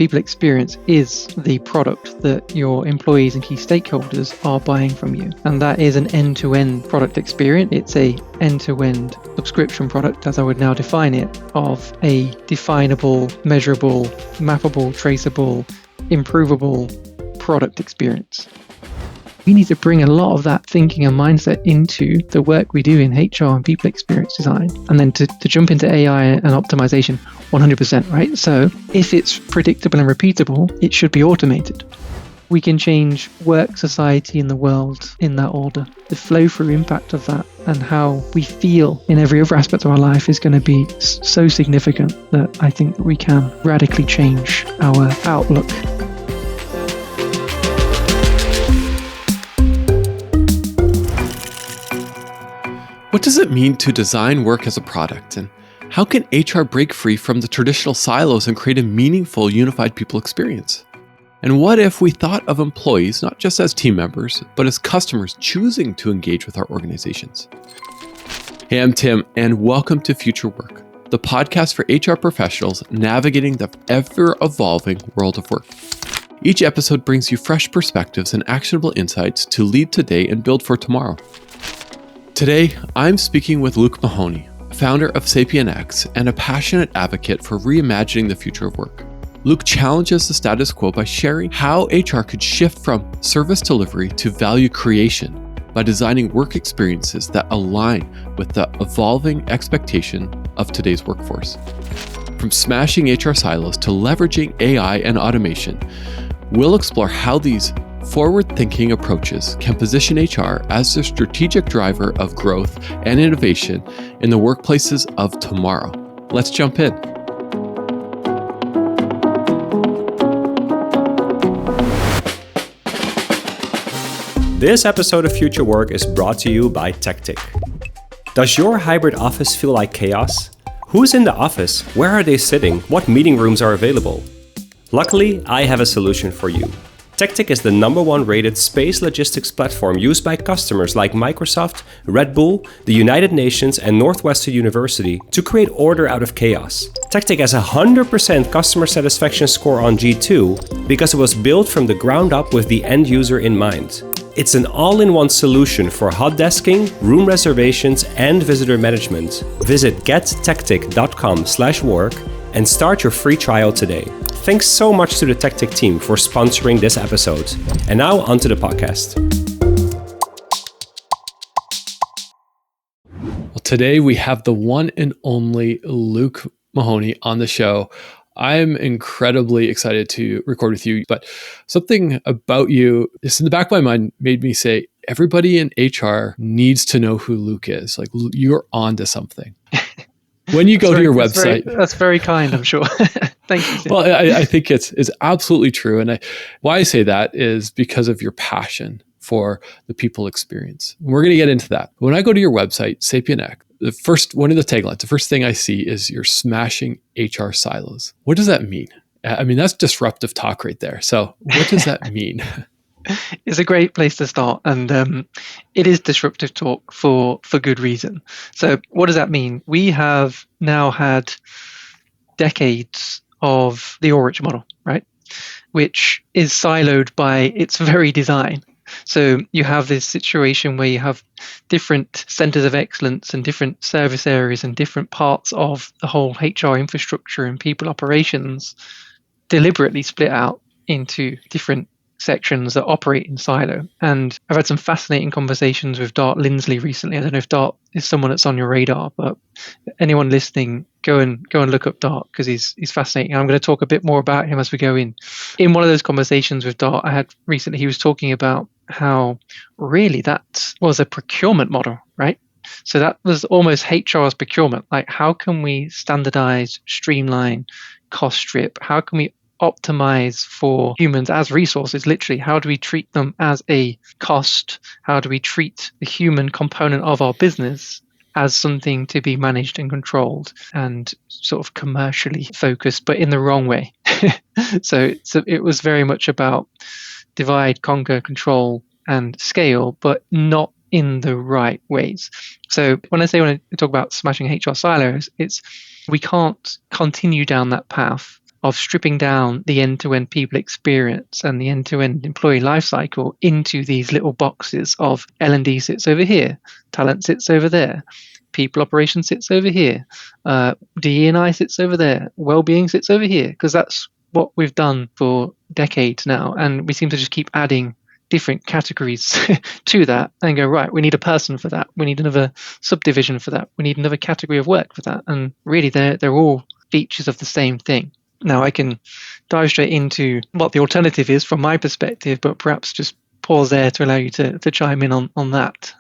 people experience is the product that your employees and key stakeholders are buying from you. And that is an end-to-end product experience. It's a end-to-end subscription product, as I would now define it, of a definable, measurable, mappable, traceable, improvable product experience. We need to bring a lot of that thinking and mindset into the work we do in HR and people experience design. And then to jump into AI and optimization, 100%, right? So if it's predictable and repeatable, it should be automated. We can change work, society, and the world in that order. The flow-through impact of that and how we feel in every other aspect of our life is going to be so significant that I think that we can radically change our outlook. What does it mean to design work as a product? And how can HR break free from the traditional silos and create a meaningful, unified people experience? And what if we thought of employees not just as team members, but as customers choosing to engage with our organizations? Hey, I'm Tim, and welcome to Future Work, the podcast for HR professionals navigating the ever-evolving world of work. Each episode brings you fresh perspectives and actionable insights to lead today and build for tomorrow. Today, I'm speaking with Luke Mahoney, founder of SapientX and a passionate advocate for reimagining the future of work. Luke challenges the status quo by sharing how HR could shift from service delivery to value creation by designing work experiences that align with the evolving expectation of today's workforce. From smashing HR silos to leveraging AI and automation, we'll explore how these forward-thinking approaches can position HR as the strategic driver of growth and innovation in the workplaces of tomorrow. Let's jump in. This episode of Future Work is brought to you by Tactic. Does your hybrid office feel like chaos? Who's in the office? Where are they sitting? What meeting rooms are available? Luckily, I have a solution for you. Tactic is the #1 rated space logistics platform used by customers like Microsoft, Redbull, the United Nations, and Northwestern University to create order out of chaos. Tactic has a 100% customer satisfaction score on G2 because it was built from the ground up with the end user in mind. It's an all-in-one solution for hot desking, room reservations, and visitor management. Visit gettactic.com/work and start your free trial today. Thanks so much to the Tactic team for sponsoring this episode. And now onto the podcast. Well, today we have the one and only Luke Mahoney on the show. I'm incredibly excited to record with you, but something about you, just in the back of my mind, made me say, everybody in HR needs to know who Luke is. Like, you're onto something. When you go to your website. That's very kind, I'm sure. Thank you. Well, I think it's absolutely true. And why I say that is because of your passion for the people experience. We're going to get into that. When I go to your website, SapientX, one of the taglines, the first thing I see is you're smashing HR silos. What does that mean? I mean, that's disruptive talk right there. So what does that mean? It's a great place to start, and it is disruptive talk for good reason. So what does that mean? We have now had decades of the Ulrich model, right? Which is siloed by its very design. So you have this situation where you have different centers of excellence and different service areas and different parts of the whole HR infrastructure and people operations deliberately split out into different sections that operate in silo. And I've had some fascinating conversations with Dart Lindsley recently. I don't know if Dart is someone that's on your radar, but anyone listening, go and look up Dart because he's fascinating. I'm going to talk a bit more about him as we go in. In one of those conversations with Dart I had recently, he was talking about how really that was a procurement model, right? So that was almost HR's procurement. Like, how can we standardize, streamline, cost strip? How can we optimize for humans as resources? Literally, how do we treat them as a cost? How do we treat the human component of our business as something to be managed and controlled and sort of commercially focused, but in the wrong way? So it was very much about divide, conquer, control, and scale, but not in the right ways. So when I talk about smashing HR silos, we can't continue down that path of stripping down the end-to-end people experience and the end-to-end employee lifecycle into these little boxes of L&D sits over here, talent sits over there, people operations sits over here, DE&I sits over there, well-being sits over here, because that's what we've done for decades now, and we seem to just keep adding different categories to that and go, right, we need a person for that, we need another subdivision for that, we need another category of work for that, and really they're all features of the same thing. Now I can dive straight into what the alternative is from my perspective, but perhaps just pause there to allow you to chime in on that.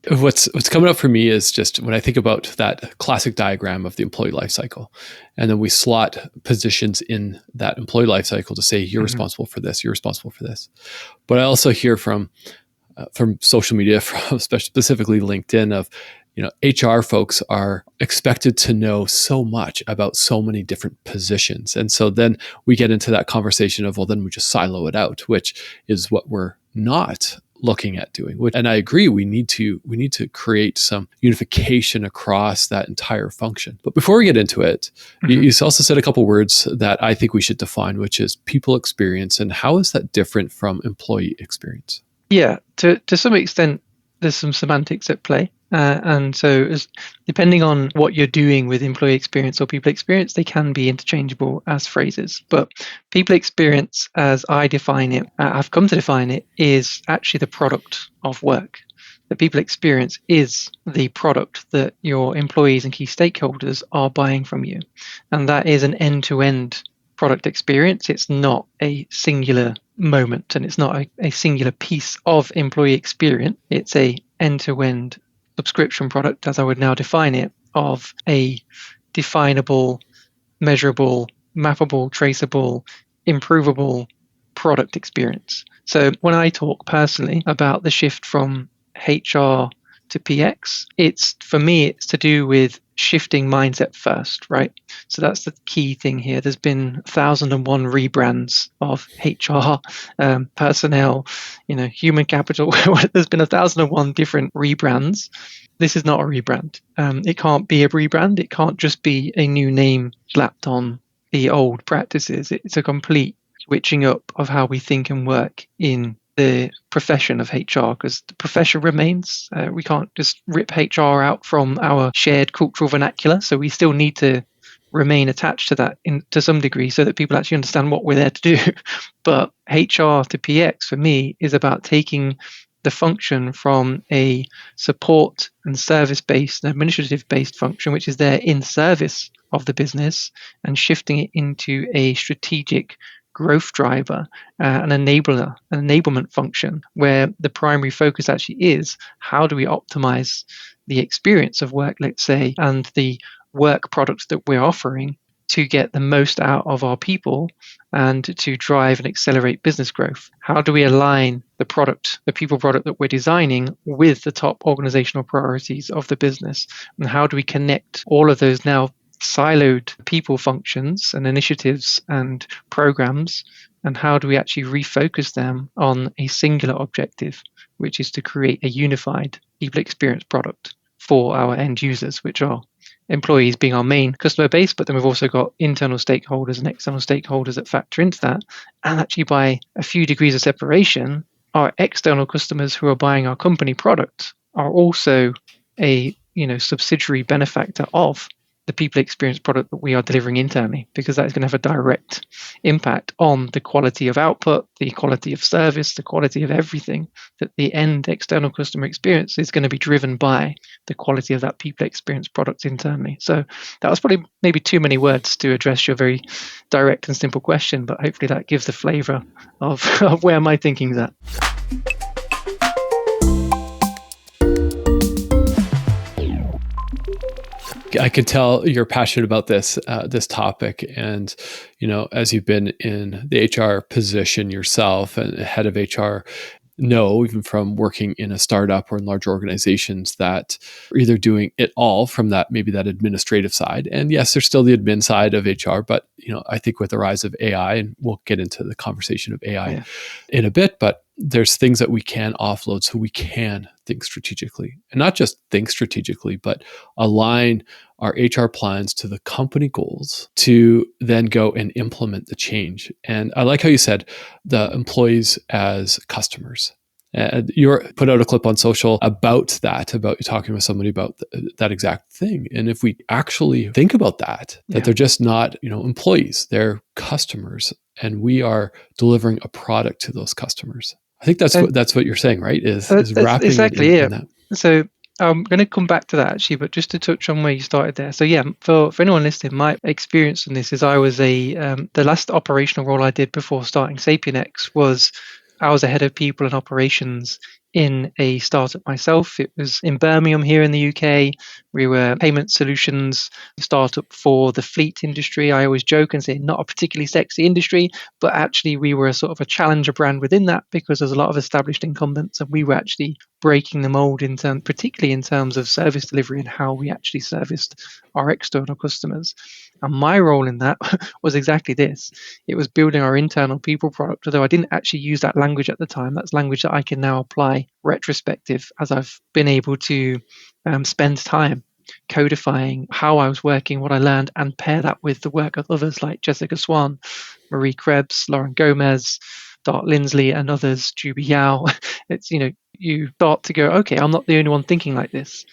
What's coming up for me is just when I think about that classic diagram of the employee life cycle, and then we slot positions in that employee life cycle to say, you're responsible for this, you're responsible for this. But I also hear from social media, from specifically LinkedIn, of HR folks are expected to know so much about so many different positions. And so then we get into that conversation of, well, then we just silo it out, which is what we're not looking at doing. And I agree, we need to create some unification across that entire function. But before we get into it, you also said a couple words that I think we should define, which is people experience, and how is that different from employee experience? Yeah, to some extent, there's some semantics at play. And so depending on what you're doing with employee experience or people experience, they can be interchangeable as phrases. But people experience, as I define it, I've come to define it, is actually the product of work. The people experience is the product that your employees and key stakeholders are buying from you. And that is an end-to-end product experience. It's not a singular moment, and it's not a singular piece of employee experience. It's a end-to-end subscription product, as I would now define it, of a definable, measurable, mappable, traceable, improvable product experience. So when I talk personally about the shift from HR to PX, for me, it's to do with shifting mindset first, right? So that's the key thing here. There's been 1,001 rebrands of HR, personnel, human capital. There's been 1,001 different rebrands. This is not a rebrand. It can't be a rebrand. It can't just be a new name slapped on the old practices. It's a complete switching up of how we think and work in the profession of HR, because the profession remains. We can't just rip HR out from our shared cultural vernacular. So we still need to remain attached to that to some degree so that people actually understand what we're there to do. But HR to PX for me is about taking the function from a support and service-based and administrative-based function, which is there in service of the business, and shifting it into a strategic growth driver, an enabler, an enablement function, where the primary focus actually is how do we optimize the experience of work, let's say, and the work products that we're offering to get the most out of our people and to drive and accelerate business growth. How do we align the product, the people product that we're designing, with the top organizational priorities of the business? And how do we connect all of those now siloed people functions and initiatives and programs, and how do we actually refocus them on a singular objective, which is to create a unified people experience product for our end users, which are employees being our main customer base, but then we've also got internal stakeholders and external stakeholders that factor into that. And actually, by a few degrees of separation, our external customers who are buying our company product are also a subsidiary benefactor of the people experience product that we are delivering internally, because that is going to have a direct impact on the quality of output, the quality of service, the quality of everything. That the end external customer experience is going to be driven by the quality of that people experience product internally. So that was probably maybe too many words to address your very direct and simple question, but hopefully that gives the flavor of where my thinking's at. I can tell you're passionate about this topic, and as you've been in the HR position yourself and head of HR, know even from working in a startup or in large organizations that are either doing it all from that administrative side, and yes, there's still the admin side of HR, but I think with the rise of AI, and we'll get into the conversation of AI in a bit, but there's things that we can offload so we can think strategically, and not just think strategically, but align our HR plans to the company goals to then go and implement the change. And I like how you said the employees as customers. You put out a clip on social about that, about you talking with somebody about that exact thing. And if we actually think about that they're just not, employees, they're customers, and we are delivering a product to those customers. I think that's what you're saying, right? Is wrapping exactly it in that. So I'm going to come back to that actually, but just to touch on where you started there. So yeah, for anyone listening, my experience in this is I was the last operational role I did before starting SapienX was I was a head of people and operations in a startup myself. It was in Birmingham here in the UK. We were payment solutions startup for the fleet industry. I always joke and say not a particularly sexy industry, but actually we were a sort of a challenger brand within that because there's a lot of established incumbents, and we were actually breaking the mold particularly in terms of service delivery and how we actually serviced our external customers. And my role in that was exactly this. It was building our internal people product, although I didn't actually use that language at the time. That's language that I can now apply retrospective as I've been able to spend time codifying how I was working, what I learned, and pair that with the work of others like Jessica Swan, Marie Krebs, Lauren Gomez, Dart Lindsley, and others, Juby Yao. It's, you start to go, okay, I'm not the only one thinking like this.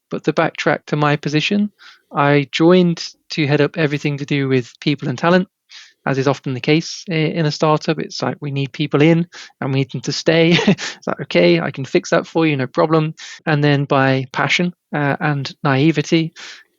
But to backtrack to my position, I joined to head up everything to do with people and talent, as is often the case in a startup. It's like we need people in and we need them to stay. It's like, okay, I can fix that for you, no problem. And then by passion and naivety,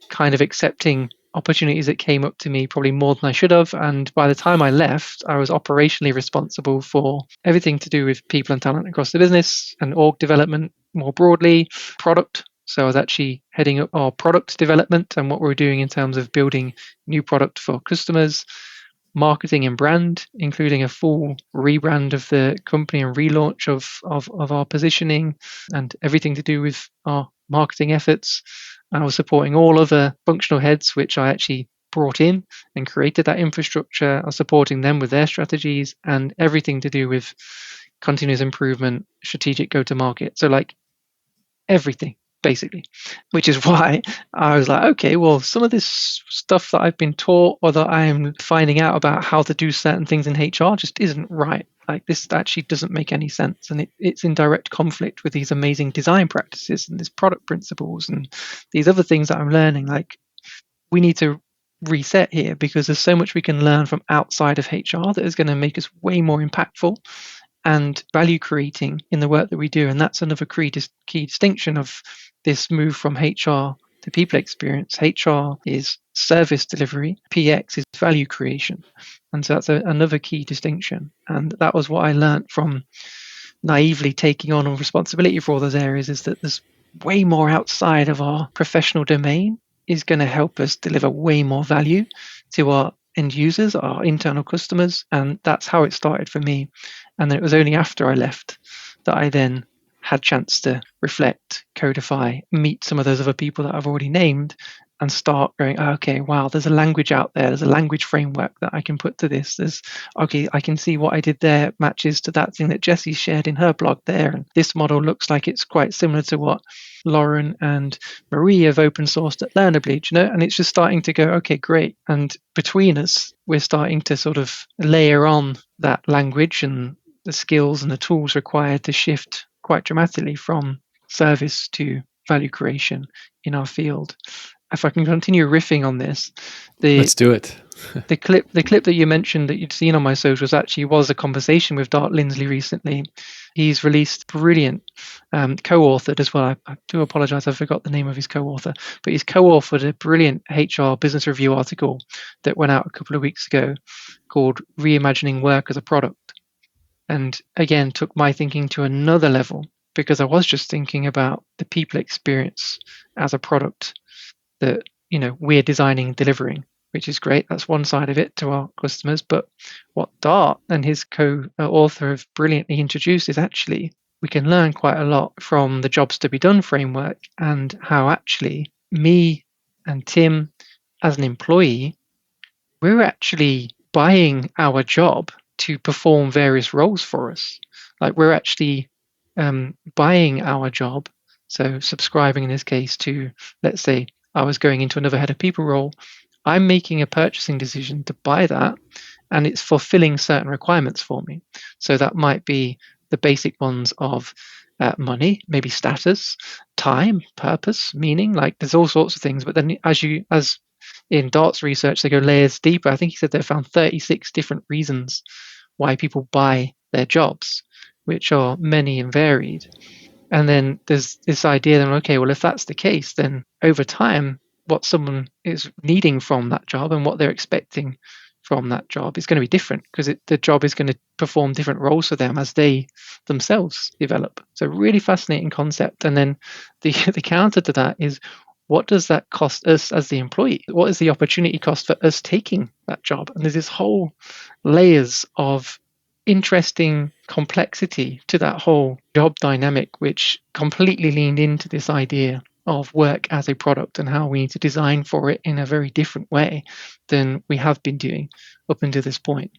kind of accepting opportunities that came up to me probably more than I should have. And by the time I left, I was operationally responsible for everything to do with people and talent across the business and org development more broadly, product. So I was actually heading up our product development and what we're doing in terms of building new product for customers, marketing and brand, including a full rebrand of the company and relaunch of our positioning and everything to do with our marketing efforts. I was supporting all other functional heads, which I actually brought in and created that infrastructure. I was supporting them with their strategies and everything to do with continuous improvement, strategic go-to-market. So like everything, basically, which is why I was like, okay, well, some of this stuff that I've been taught or that I'm finding out about how to do certain things in HR just isn't right. Like this actually doesn't make any sense. And it's in direct conflict with these amazing design practices and these product principles and these other things that I'm learning. Like we need to reset here because there's so much we can learn from outside of HR that is going to make us way more impactful and value creating in the work that we do. And that's another key distinction of this move from HR to people experience. HR is service delivery, PX is value creation. And so that's another key distinction. And that was what I learned from naively taking on responsibility for all those areas, is that there's way more outside of our professional domain is going to help us deliver way more value to our end users, our internal customers. And that's how it started for me. And then it was only after I left that I then had chance to reflect, codify, meet some of those other people that I've already named and start going, okay, wow, there's a language out there. There's a language framework that I can put to this. Okay, I can see what I did there matches to that thing that Jessie shared in her blog there. And this model looks like it's quite similar to what Lauren and Marie have open sourced at Learnably, and it's just starting to go, okay, great. And between us, we're starting to sort of layer on that language and the skills and the tools required to shift quite dramatically from service to value creation in our field. If I can continue riffing on this, let's do it. the clip that you mentioned that you'd seen on my socials actually was a conversation with Dart Lindsley recently. He's released brilliant, co-authored as well. I do apologize, I forgot the name of his co-author, but he's co-authored a brilliant HR business review article that went out a couple of weeks ago called Reimagining Work as a Product. And again, took my thinking to another level because I was just thinking about the people experience as a product that we're designing and delivering, which is great. That's one side of it to our customers. But what Dart and his co-author have brilliantly introduced is actually we can learn quite a lot from the jobs to be done framework and how actually me and Tim as an employee, we're actually buying our job to perform various roles for us. Like we're actually buying our job. So subscribing in this case to, let's say, I was going into another head of people role. I'm making a purchasing decision to buy that, and it's fulfilling certain requirements for me. So that might be the basic ones of money, maybe status, time, purpose, meaning. Like there's all sorts of things. But then, as in Dart's research, they go layers deeper. I think he said they found 36 different reasons why people buy their jobs, which are many and varied. And then there's this idea then, okay, well, if that's the case, then over time, what someone is needing from that job and what they're expecting from that job is going to be different, because the job is going to perform different roles for them as they themselves develop. So really fascinating concept. And then the counter to that is, what does that cost us as the employee? What is the opportunity cost for us taking that job? And there's this whole layers of interesting complexity to that whole job dynamic, which completely leaned into this idea of work as a product and how we need to design for it in a very different way than we have been doing up until this point.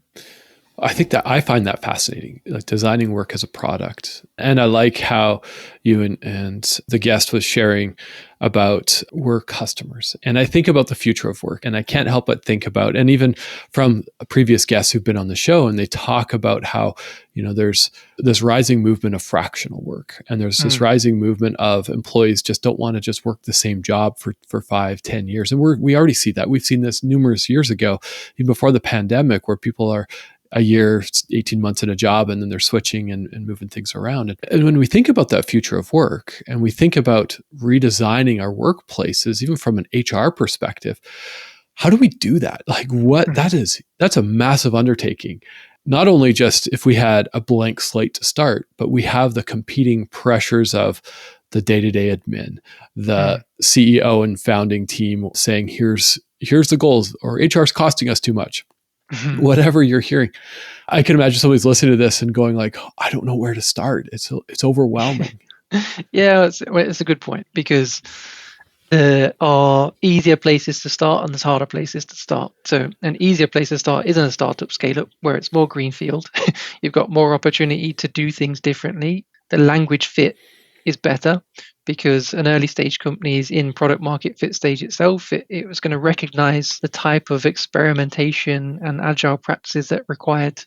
I think that I find that fascinating, like designing work as a product. And I like how you and the guest was sharing about work customers. And I think about the future of work, and I can't help but think about, and even from previous guests who've been on the show, and they talk about how, there's this rising movement of fractional work. And there's this rising movement of employees just don't want to just work the same job for 5-10 years. And we already see that. We've seen this numerous years ago, even before the pandemic, where people are a year, 18 months in a job, and then they're switching and moving things around. And when we think about that future of work, and we think about redesigning our workplaces, even from an HR perspective, how do we do that? Like that's a massive undertaking. Not only just if we had a blank slate to start, but we have the competing pressures of the day-to-day admin, the CEO and founding team saying, here's the goals, or HR is costing us too much. Whatever you're hearing. I can imagine somebody's listening to this and going like, I don't know where to start. It's overwhelming. Yeah, it's a good point, because there are easier places to start and there's harder places to start. So an easier place to start is in a startup scale-up where it's more greenfield. You've got more opportunity to do things differently. The language fit is better, because an early stage company is in product market fit stage itself. It was going to recognize the type of experimentation and agile practices that required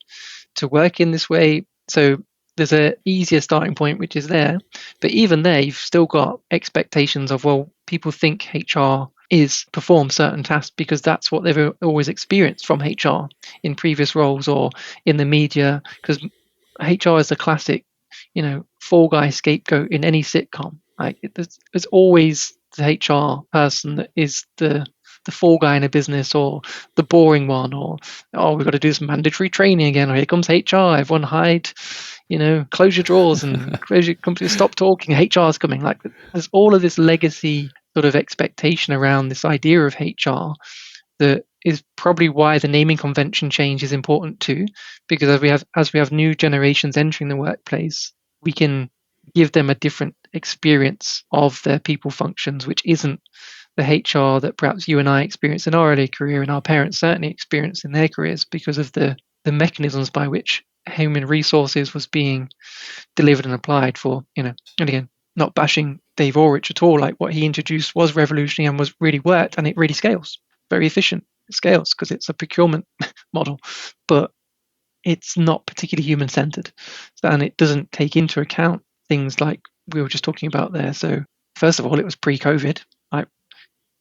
to work in this way. So there's an easier starting point, which is there. But even there, you've still got expectations of, well, people think HR is perform certain tasks because that's what they've always experienced from HR in previous roles or in the media, because HR is the classic, fall guy scapegoat in any sitcom. Like there's always the HR person that is the fall guy in a business, or the boring one, or we've got to do some mandatory training again, or here comes HR, everyone hide, close your drawers and close your computer, stop talking, HR is coming. Like there's all of this legacy sort of expectation around this idea of HR that is probably why the naming convention change is important too, because as we have new generations entering the workplace, we can give them a different experience of their people functions, which isn't the HR that perhaps you and I experienced in our early career, and our parents certainly experienced in their careers, because of the mechanisms by which human resources was being delivered and applied for, and again, not bashing Dave Ulrich at all. Like what he introduced was revolutionary and was really worked, and it really scales. Very efficient. It scales because it's a procurement model, but it's not particularly human-centered, and it doesn't take into account things like we were just talking about there. So first of all, it was pre-COVID, like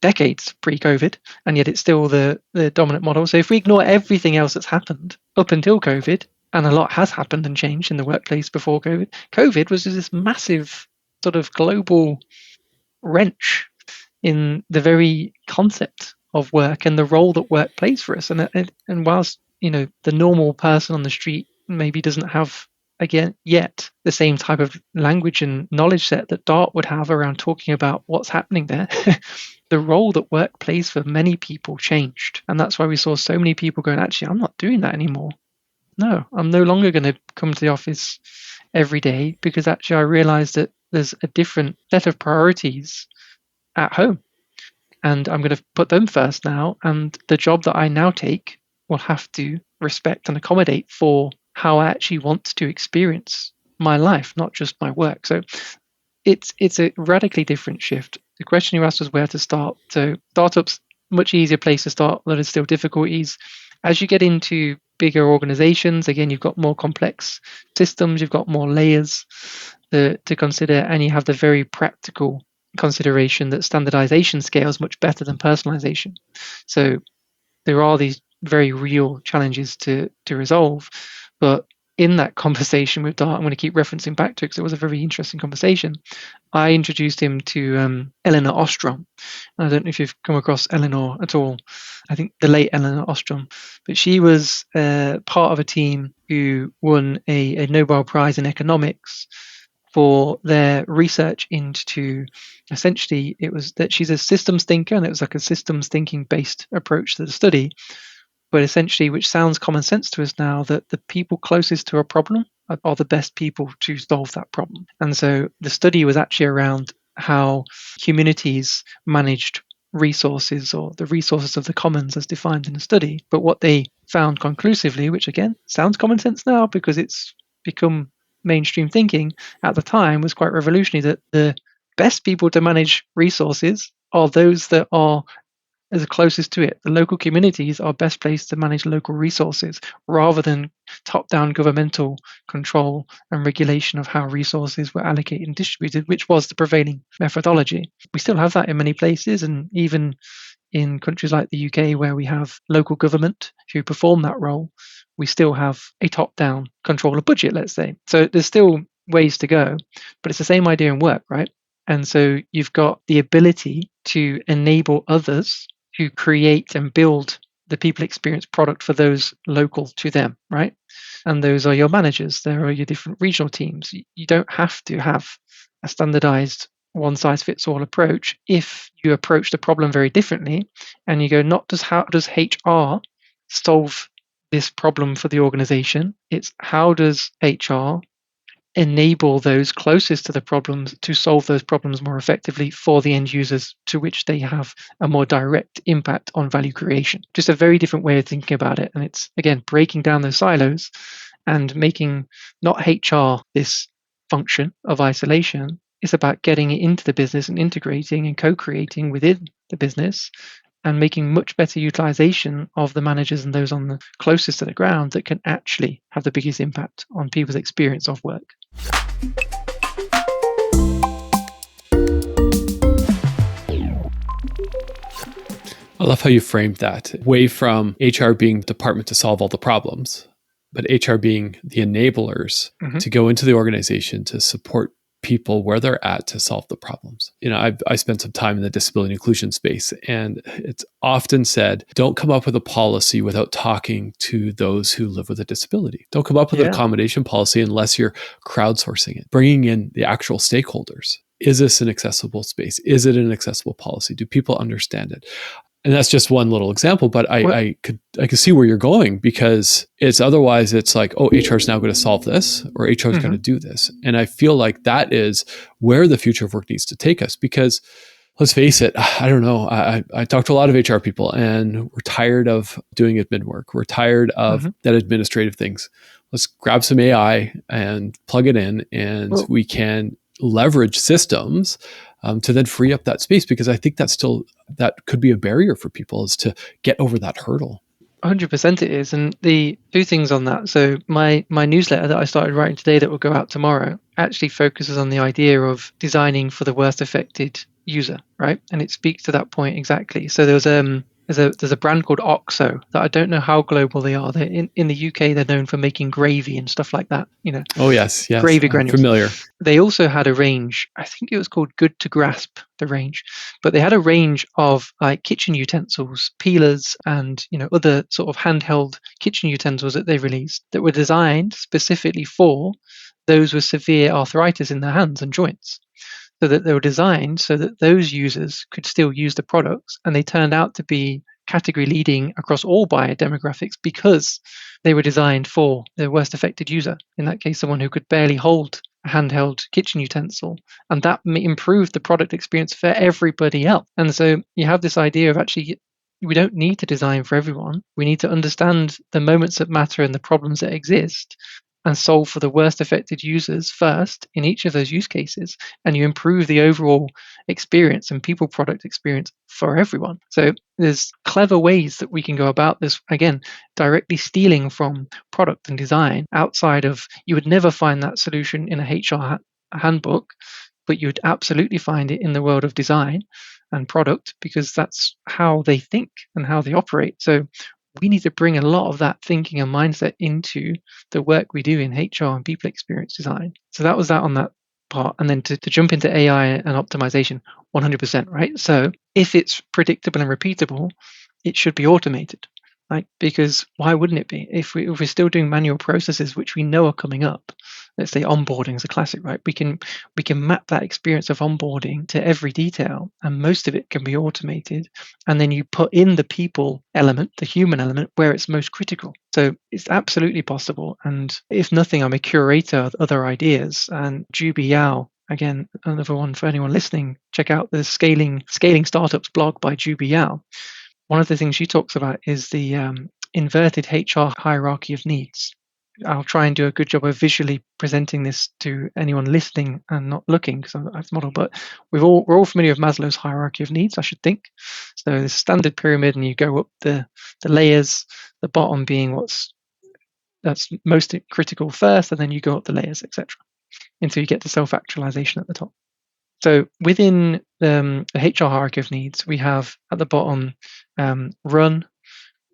decades pre-COVID, and yet it's still the dominant model. So if we ignore everything else that's happened up until COVID, and a lot has happened and changed in the workplace before COVID was just this massive sort of global wrench in the very concept of work and the role that work plays for us. And whilst the normal person on the street maybe doesn't have yet the same type of language and knowledge set that Dart would have around talking about what's happening there, the role that work plays for many people changed. And that's why we saw so many people going, actually, I'm not doing that anymore. No, I'm no longer going to come to the office every day, because actually I realized that there's a different set of priorities at home, and I'm going to put them first now. And the job that I now take will have to respect and accommodate for how I actually want to experience my life, not just my work. So it's a radically different shift. The question you asked was where to start. So startups, much easier place to start. There's still difficulties. As you get into bigger organizations, again, you've got more complex systems, you've got more layers to consider, and you have the very practical consideration that standardization scales much better than personalization. So there are these very real challenges to resolve. But in that conversation with Dart, I'm going to keep referencing back to it because it was a very interesting conversation. I introduced him to Eleanor Ostrom. I don't know if you've come across Eleanor at all. I think the late Eleanor Ostrom, but she was part of a team who won a Nobel Prize in economics for their research into, essentially, it was that she's a systems thinker, and it was like a systems thinking based approach to the study, but essentially, which sounds common sense to us now, that the people closest to a problem are the best people to solve that problem. And so the study was actually around how communities managed resources, or the resources of the commons as defined in the study. But what they found conclusively, which again sounds common sense now because it's become mainstream thinking, at the time was quite revolutionary, that the best people to manage resources are those that are as closest to it. The local communities are best placed to manage local resources rather than top-down governmental control and regulation of how resources were allocated and distributed, which was the prevailing methodology. We still have that in many places, and even in countries like the UK, where we have local government who perform that role, we still have a top-down control of budget, let's say. So there's still ways to go, but it's the same idea in work, right? And so you've got the ability to enable others to create and build the people experience product for those local to them, right? And those are your managers. There are your different regional teams. You don't have to have a standardized one-size-fits-all approach if you approach the problem very differently and you go, not just how does HR solve this problem for the organization, it's how does HR enable those closest to the problems to solve those problems more effectively for the end users to which they have a more direct impact on value creation. Just a very different way of thinking about it. And it's, again, breaking down those silos and making not HR this function of isolation. It's about getting it into the business and integrating and co-creating within the business and making much better utilization of the managers and those on the closest to the ground that can actually have the biggest impact on people's experience of work. I love how you framed that, away from HR being the department to solve all the problems, but HR being the enablers to go into the organization to support people where they're at to solve the problems. You know, I spent some time in the disability inclusion space, and it's often said, don't come up with a policy without talking to those who live with a disability. Don't come up with an accommodation policy unless you're crowdsourcing it, bringing in the actual stakeholders. Is this an accessible space? Is it an accessible policy? Do people understand it? And that's just one little example, but I could see where you're going, because it's otherwise it's like, oh, HR is now going to solve this, or HR is going to do this. And I feel like that is where the future of work needs to take us, because let's face it, I don't know. I talk to a lot of HR people, and we're tired of doing admin work. We're tired of that administrative things. Let's grab some AI and plug it in, and we can leverage systems to then free up that space, because I think that could be a barrier for people, is to get over that hurdle. 100% it is. And the two things on that. So my newsletter that I started writing today that will go out tomorrow actually focuses on the idea of designing for the worst affected user, right? And it speaks to that point exactly. So there's a brand called Oxo that I don't know how global they are. They're in the UK, they're known for making gravy and stuff like that. You know. Oh yes, Gravy granules. Familiar. They also had a range. I think it was called Good to Grasp, the range, but they had a range of like kitchen utensils, peelers, and other sort of handheld kitchen utensils that they released that were designed specifically for those with severe arthritis in their hands and joints. So that they were designed so that those users could still use the products, and they turned out to be category leading across all buyer demographics because they were designed for the worst affected user. In that case, someone who could barely hold a handheld kitchen utensil, and that improved the product experience for everybody else. And so you have this idea of actually, we don't need to design for everyone. We need to understand the moments that matter and the problems that exist, and solve for the worst affected users first in each of those use cases, and you improve the overall experience and people product experience for everyone. So there's clever ways that we can go about this, again, directly stealing from product and design outside of, you would never find that solution in a HR handbook, but you'd absolutely find it in the world of design and product, because that's how they think and how they operate. So we need to bring a lot of that thinking and mindset into the work we do in HR and people experience design. So that was that on that part. And then to jump into AI and optimization, 100%, right? So if it's predictable and repeatable, it should be automated, right? Because why wouldn't it be? If we're still doing manual processes, which we know are coming up, let's say onboarding is a classic, right? We can map that experience of onboarding to every detail, and most of it can be automated. And then you put in the people element, the human element, where it's most critical. So it's absolutely possible. And if nothing, I'm a curator of other ideas. And Juby Yao, again, another one for anyone listening, check out the Scaling Startups blog by Juby Yao. One of the things she talks about is the inverted HR hierarchy of needs. I'll try and do a good job of visually presenting this to anyone listening and not looking, because I've modeled, but we're all familiar with Maslow's hierarchy of needs, I should think. So there's a standard pyramid, and you go up the layers, the bottom being that's most critical first, and then you go up the layers, etc., until you get to self-actualization at the top. So within the HR hierarchy of needs, we have at the bottom run,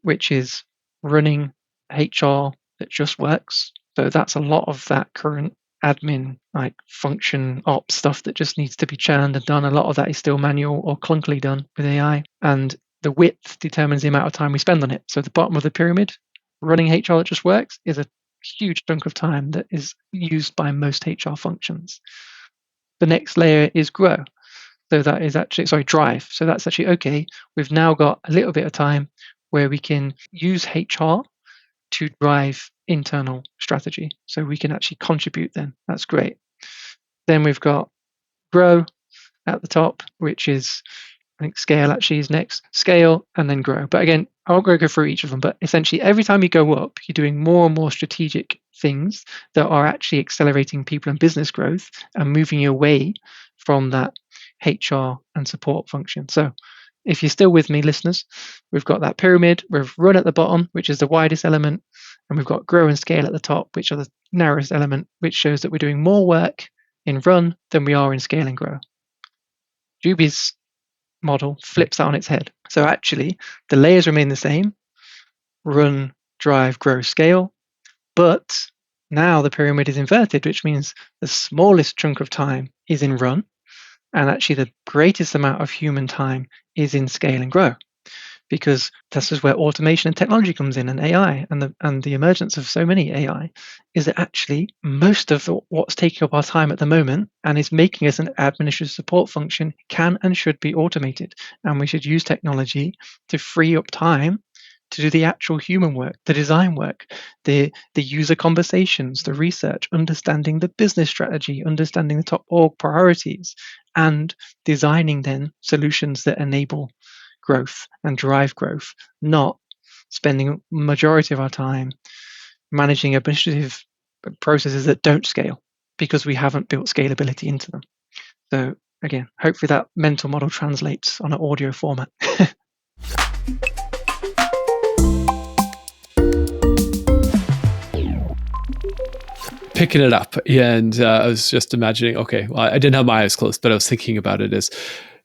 which is running HR that just works. So that's a lot of that current admin, like function ops stuff that just needs to be churned and done. A lot of that is still manual or clunkily done with AI. And the width determines the amount of time we spend on it. So the bottom of the pyramid, running HR that just works, is a huge chunk of time that is used by most HR functions. The next layer is grow. So that is actually, drive. So that's actually, okay, we've now got a little bit of time where we can use HR to drive internal strategy. So we can actually contribute then. That's great. Then we've got grow at the top, which is, I think scale actually is next. Scale and then grow. But again, I won't go through each of them, but essentially every time you go up, you're doing more and more strategic things that are actually accelerating people and business growth and moving you away from that HR and support function. So if you're still with me, listeners, we've got that pyramid, we've run at the bottom, which is the widest element, and we've got grow and scale at the top, which are the narrowest element, which shows that we're doing more work in run than we are in scale and grow. Juby's model flips that on its head. So actually, the layers remain the same, run, drive, grow, scale, but now the pyramid is inverted, which means the smallest chunk of time is in run, and actually the greatest amount of human time is in scale and grow, because this is where automation and technology comes in, and AI and the emergence of so many AI is that actually most of what's taking up our time at the moment and is making us an administrative support function can and should be automated, and we should use technology to free up time to do the actual human work, the design work, the user conversations, the research, understanding the business strategy, understanding the top org priorities, and designing then solutions that enable growth and drive growth, not spending majority of our time managing administrative processes that don't scale because we haven't built scalability into them. So again, hopefully that mental model translates on an audio format. Picking it up, and I was just imagining, okay, well, I didn't have my eyes closed, but I was thinking about it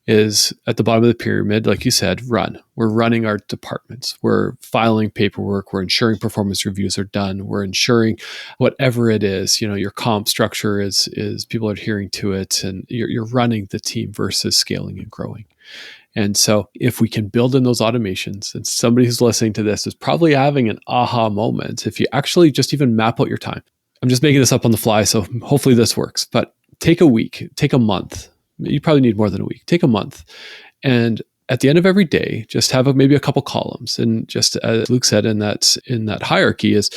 is at the bottom of the pyramid, like you said, run. We're running our departments. We're filing paperwork. We're ensuring performance reviews are done. We're ensuring whatever it is, your comp structure is people are adhering to it, and you're running the team versus scaling and growing. And so if we can build in those automations, and somebody who's listening to this is probably having an aha moment, if you actually just even map out your time. I'm just making this up on the fly, so hopefully this works. But take a week, take a month. You probably need more than a week. Take a month. And at the end of every day, just have maybe a couple columns. And just as Luke said in that hierarchy is,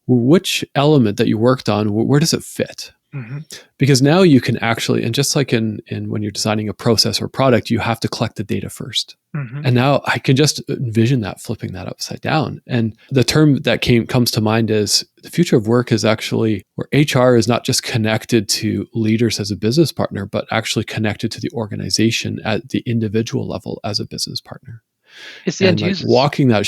which element that you worked on, where does it fit? Mm-hmm. Because now you can actually, and just like in when you're designing a process or product, you have to collect the data first. Mhm. And now I can just envision that flipping that upside down. And the term that comes to mind is the future of work is actually where HR is not just connected to leaders as a business partner, but actually connected to the organization at the individual level as a business partner. It's the And end like users, walking that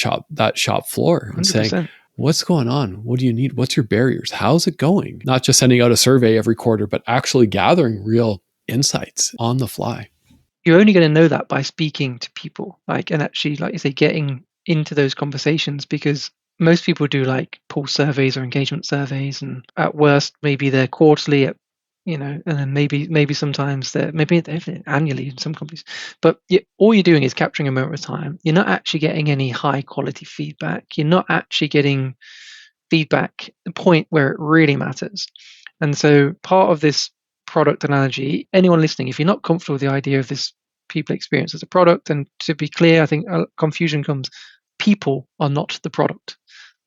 shop floor and saying, 100%. what's going on? What do you need? What's your barriers? How's it going? Not just sending out a survey every quarter, but actually gathering real insights on the fly. You're only going to know that by speaking to people, like, and actually, like you say, getting into those conversations, because most people do like pulse surveys or engagement surveys, and at worst, maybe they're quarterly, and then maybe sometimes they're annually in some companies. But all you're doing is capturing a moment of time. You're not actually getting any high quality feedback. You're not actually getting feedback at the point where it really matters. And so part of this product analogy, anyone listening, if you're not comfortable with the idea of this people experience as a product, and to be clear, I think confusion comes, people are not the product.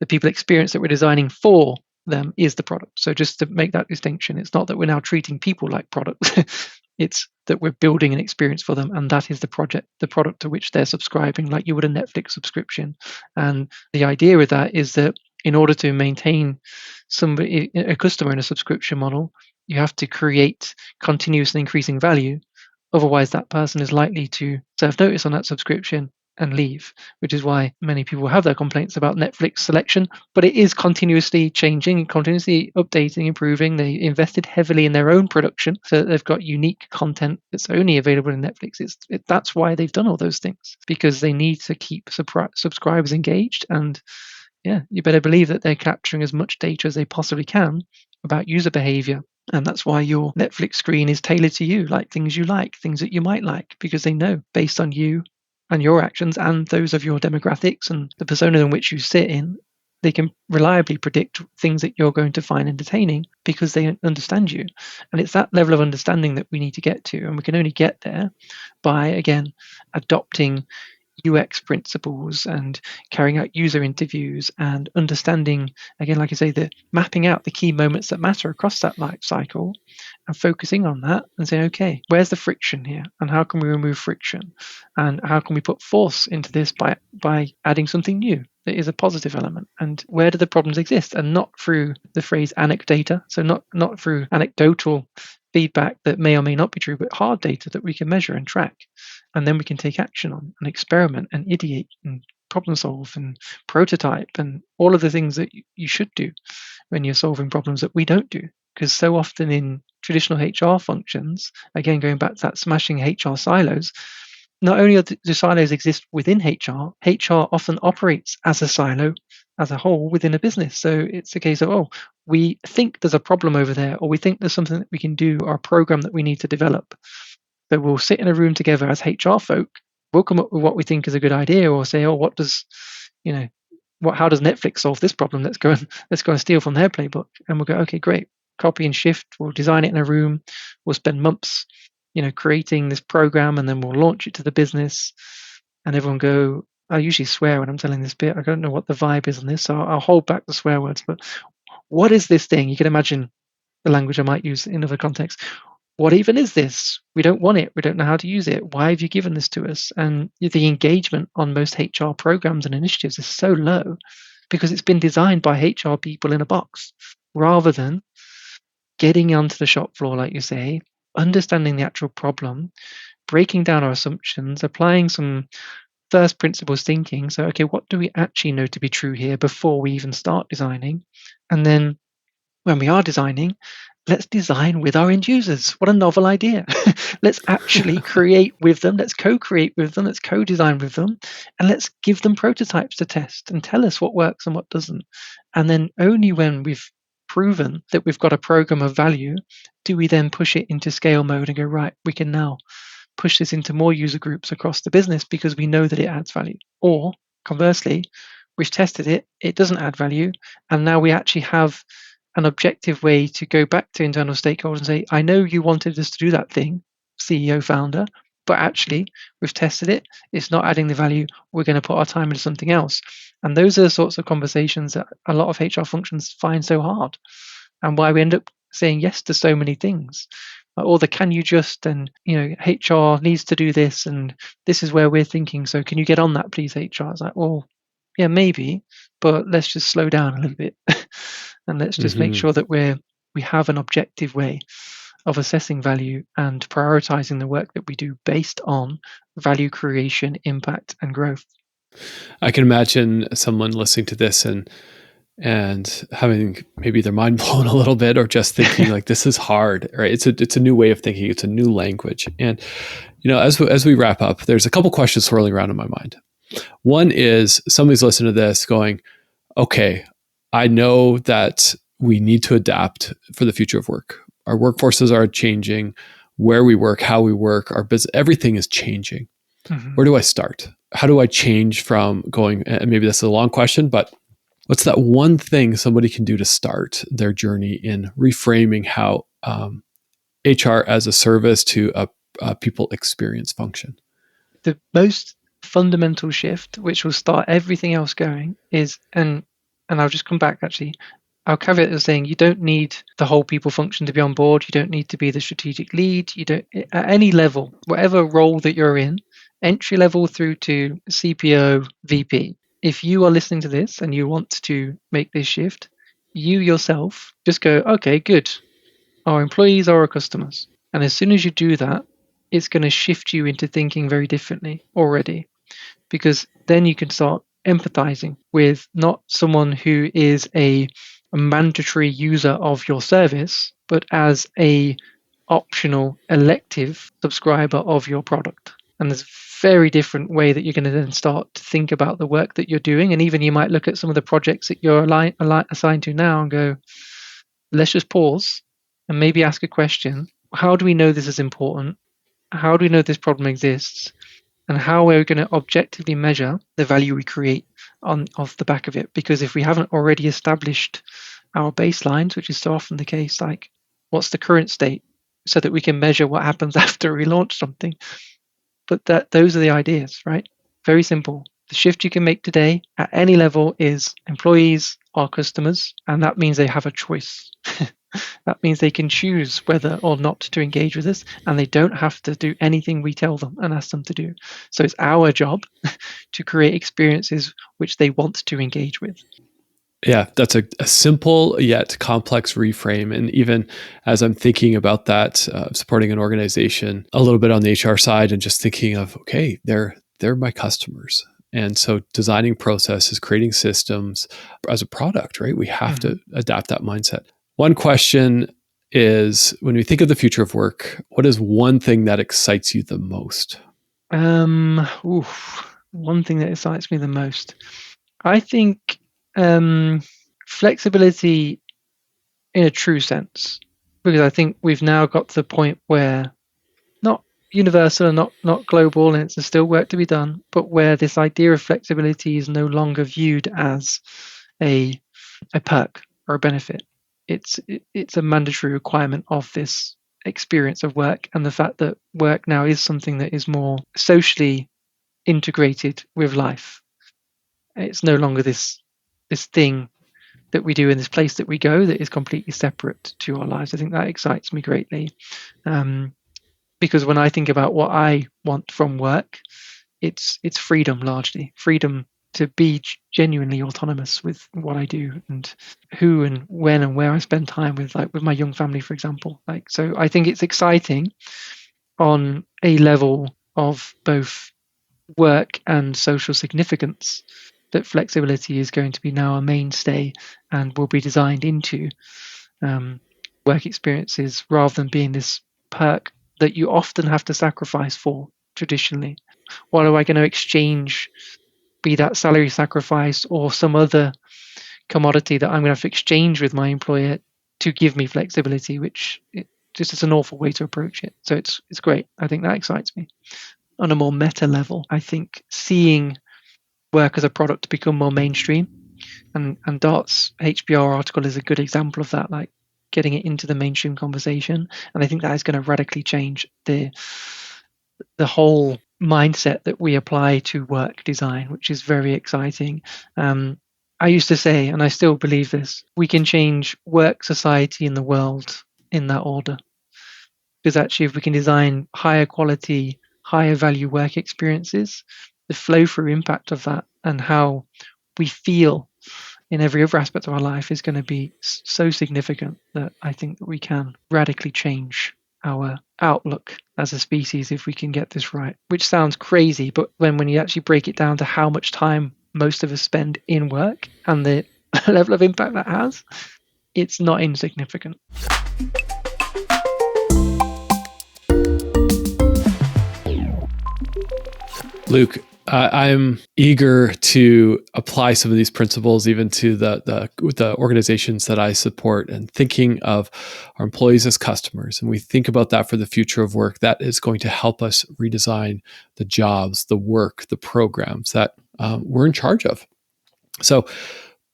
The people experience that we're designing for them is the product. So just to make that distinction, it's not that we're now treating people like products. It's that we're building an experience for them, and that is the product to which they're subscribing, like you would a Netflix subscription. And the idea with that is that in order to maintain a customer in a subscription model, you have to create continuous and increasing value. Otherwise, that person is likely to serve notice on that subscription and leave, which is why many people have their complaints about Netflix selection. But it is continuously changing, continuously updating, improving. They invested heavily in their own production, so that they've got unique content that's only available in Netflix. That's why they've done all those things, because they need to keep subscribers engaged. And yeah, you better believe that they're capturing as much data as they possibly can about user behavior. And that's why your Netflix screen is tailored to you, like things that you might like, because they know based on you and your actions and those of your demographics and the persona in which you sit in, they can reliably predict things that you're going to find entertaining because they understand you. And it's that level of understanding that we need to get to. And we can only get there by, again, adopting UX principles and carrying out user interviews and understanding, again, like I say, the mapping out the key moments that matter across that life cycle and focusing on that and saying, okay, where's the friction here, and how can we remove friction, and how can we put force into this by adding something new that is a positive element, and where do the problems exist, and not through the phrase anecdata, so not through anecdotal feedback that may or may not be true, but hard data that we can measure and track. And then we can take action on and experiment and ideate and problem solve and prototype and all of the things that you should do when you're solving problems that we don't do. Because so often in traditional HR functions, again, going back to that smashing HR silos, not only do silos exist within HR often operates as a silo, as a whole within a business. So it's a case of, we think there's a problem over there, or we think there's something that we can do, or a program that we need to develop. So we'll sit in a room together as HR folk. We'll come up with what we think is a good idea, or say, how does Netflix solve this problem? Let's go and steal from their playbook. And we'll go, okay, great. Copy and shift. We'll design it in a room. We'll spend months, creating this program, and then we'll launch it to the business. And everyone go, I usually swear when I'm telling this bit. I don't know what the vibe is on this, so I'll hold back the swear words. But what is this thing? You can imagine the language I might use in other contexts. What even is this? We don't want it. We don't know how to use it. Why have you given this to us? And the engagement on most HR programs and initiatives is so low because it's been designed by HR people in a box, rather than getting onto the shop floor, like you say, understanding the actual problem, breaking down our assumptions, applying some first principles thinking. So, okay, what do we actually know to be true here before we even start designing? And then when we are designing, let's design with our end users. What a novel idea. Let's actually create with them. Let's co-create with them. Let's co-design with them. And let's give them prototypes to test and tell us what works and what doesn't. And then only when we've proven that we've got a program of value do we then push it into scale mode and go, right, we can now push this into more user groups across the business because we know that it adds value. Or conversely, we've tested it, it doesn't add value. And now we actually have an objective way to go back to internal stakeholders and say, I know you wanted us to do that thing, CEO, founder, but actually we've tested it. It's not adding the value. We're going to put our time into something else. And those are the sorts of conversations that a lot of HR functions find so hard, and why we end up saying yes to so many things. or the can you just, and HR needs to do this, and this is where we're thinking, so can you get on that please, HR? It's like, well, yeah, maybe, but let's just slow down a little bit and let's just make sure that we have an objective way of assessing value and prioritizing the work that we do based on value creation, impact, and growth. I can imagine someone listening to this and having maybe their mind blown a little bit, or just thinking like, this is hard, right? It's a new way of thinking. It's a new language. And, as we wrap up, there's a couple questions swirling around in my mind. One is, somebody's listening to this going, okay, I know that we need to adapt for the future of work. Our workforces are changing, where we work, how we work, our business, everything is changing. Mm-hmm. Where do I start? How do I change from going, and maybe that's a long question, but what's that one thing somebody can do to start their journey in reframing how HR as a service to a people experience function? The most fundamental shift, which will start everything else going, is, and I'll just come back actually, I'll caveat as saying you don't need the whole people function to be on board. You don't need to be the strategic lead. You don't, at any level, whatever role that you're in, entry level through to CPO, VP. If you are listening to this and you want to make this shift, you yourself just go, okay, good. Our employees are our customers. And as soon as you do that, it's going to shift you into thinking very differently already, because then you can start empathizing with not someone who is a mandatory user of your service, but as a optional elective subscriber of your product. And there's a very different way that you're going to then start to think about the work that you're doing. And even you might look at some of the projects that you're assigned to now and go, let's just pause and maybe ask a question. How do we know this is important? How do we know this problem exists? And how are we going to objectively measure the value we create off the back of it? Because if we haven't already established our baselines, which is so often the case, like what's the current state, so that we can measure what happens after we launch something. But those are the ideas, right? Very simple. The shift you can make today at any level is employees are customers, and that means they have a choice. That means they can choose whether or not to engage with us, and they don't have to do anything we tell them and ask them to do. So it's our job to create experiences which they want to engage with. Yeah, that's a simple yet complex reframe. And even as I'm thinking about that, supporting an organization a little bit on the HR side, and just thinking of, okay, they're my customers. And so designing processes, creating systems as a product, right? We have to adapt that mindset. One question is, when we think of the future of work, what is one thing that excites you the most? One thing that excites me the most, I think flexibility in a true sense, because I think we've now got to the point where not universal and not global, and it's still work to be done, but where this idea of flexibility is no longer viewed as a perk or a benefit. It's a mandatory requirement of this experience of work, and the fact that work now is something that is more socially integrated with life. It's no longer this thing that we do in this place that we go that is completely separate to our lives. I think that excites me greatly, because when I think about what I want from work, it's freedom, largely freedom to be genuinely autonomous with what I do and who and when and where I spend time with, like with my young family, for example. Like, so I think it's exciting on a level of both work and social significance that flexibility is going to be now a mainstay and will be designed into work experiences, rather than being this perk that you often have to sacrifice for traditionally. What am I going to exchange, be that salary sacrifice or some other commodity that I'm going to have to exchange with my employer to give me flexibility, which just is an awful way to approach it. So it's great. I think that excites me. On a more meta level, I think seeing work as a product become more mainstream, and Dart's HBR article is a good example of that, like getting it into the mainstream conversation. And I think that is going to radically change the whole mindset that we apply to work design, which is very exciting. I used to say, and I still believe this, we can change work, society, and the world in that order. Because actually, if we can design higher quality, higher value work experiences, the flow through impact of that and how we feel in every other aspect of our life is going to be so significant that I think that we can radically change our outlook as a species if we can get this right, which sounds crazy, but when you actually break it down to how much time most of us spend in work and the level of impact that has, it's not insignificant. Luke, I'm eager to apply some of these principles even to the organizations that I support, and thinking of our employees as customers. And we think about that for the future of work. That is going to help us redesign the jobs, the work, the programs that we're in charge of. So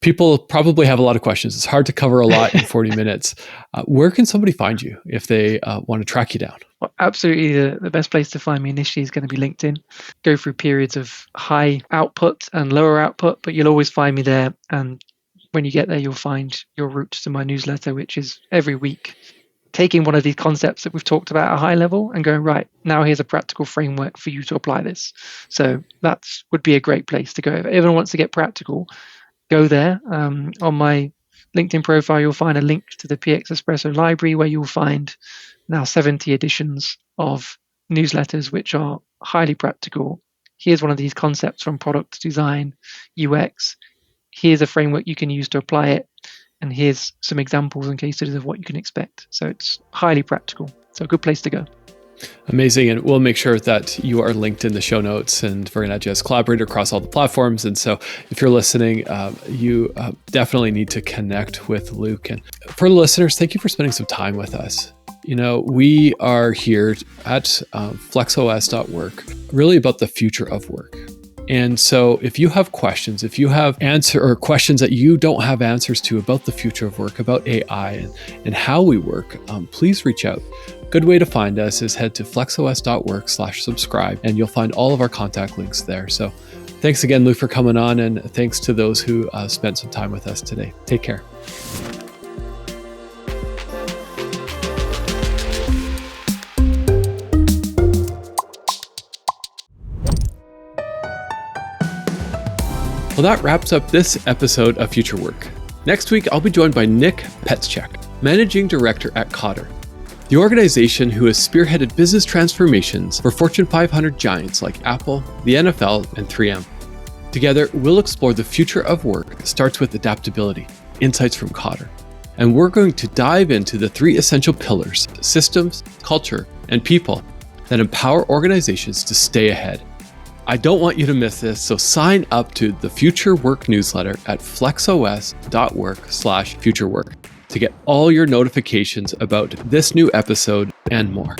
people probably have a lot of questions. It's hard to cover a lot in 40 minutes. Where can somebody find you if they want to track you down? Well, absolutely, the best place to find me initially is going to be LinkedIn. Go through periods of high output and lower output, but you'll always find me there. And when you get there, you'll find your route to my newsletter, which is every week, taking one of these concepts that we've talked about at a high level and going, right, now here's a practical framework for you to apply this. So that would be a great place to go. If everyone wants to get practical, go there. On my LinkedIn profile, you'll find a link to the PX Espresso library where you'll find now 70 editions of newsletters, which are highly practical. Here's one of these concepts from product design, UX. Here's a framework you can use to apply it. And here's some examples and case studies of what you can expect. So it's highly practical. So a good place to go. Amazing. And we'll make sure that you are linked in the show notes, and we're going to just collaborate across all the platforms. And so if you're listening, you definitely need to connect with Luke. And for the listeners, thank you for spending some time with us. You know, we are here at flexos.work, really about the future of work. And so if you have questions, if you have questions that you don't have answers to about the future of work, about AI and how we work, please reach out. Good way to find us is head to flexos.work/subscribe, and you'll find all of our contact links there. So thanks again, Lou, for coming on, and thanks to those who spent some time with us today. Take care. Well, that wraps up this episode of Future Work. Next week, I'll be joined by Nick Petschek, Managing Director at Cotter, the organization who has spearheaded business transformations for Fortune 500 giants like Apple, the NFL, and 3M. Together, we'll explore the future of work that starts with adaptability, insights from Cotter. And we're going to dive into the 3 essential pillars: systems, culture, and people that empower organizations to stay ahead. I don't want you to miss this, so sign up to the Future Work newsletter at flexos.work/futurework to get all your notifications about this new episode and more.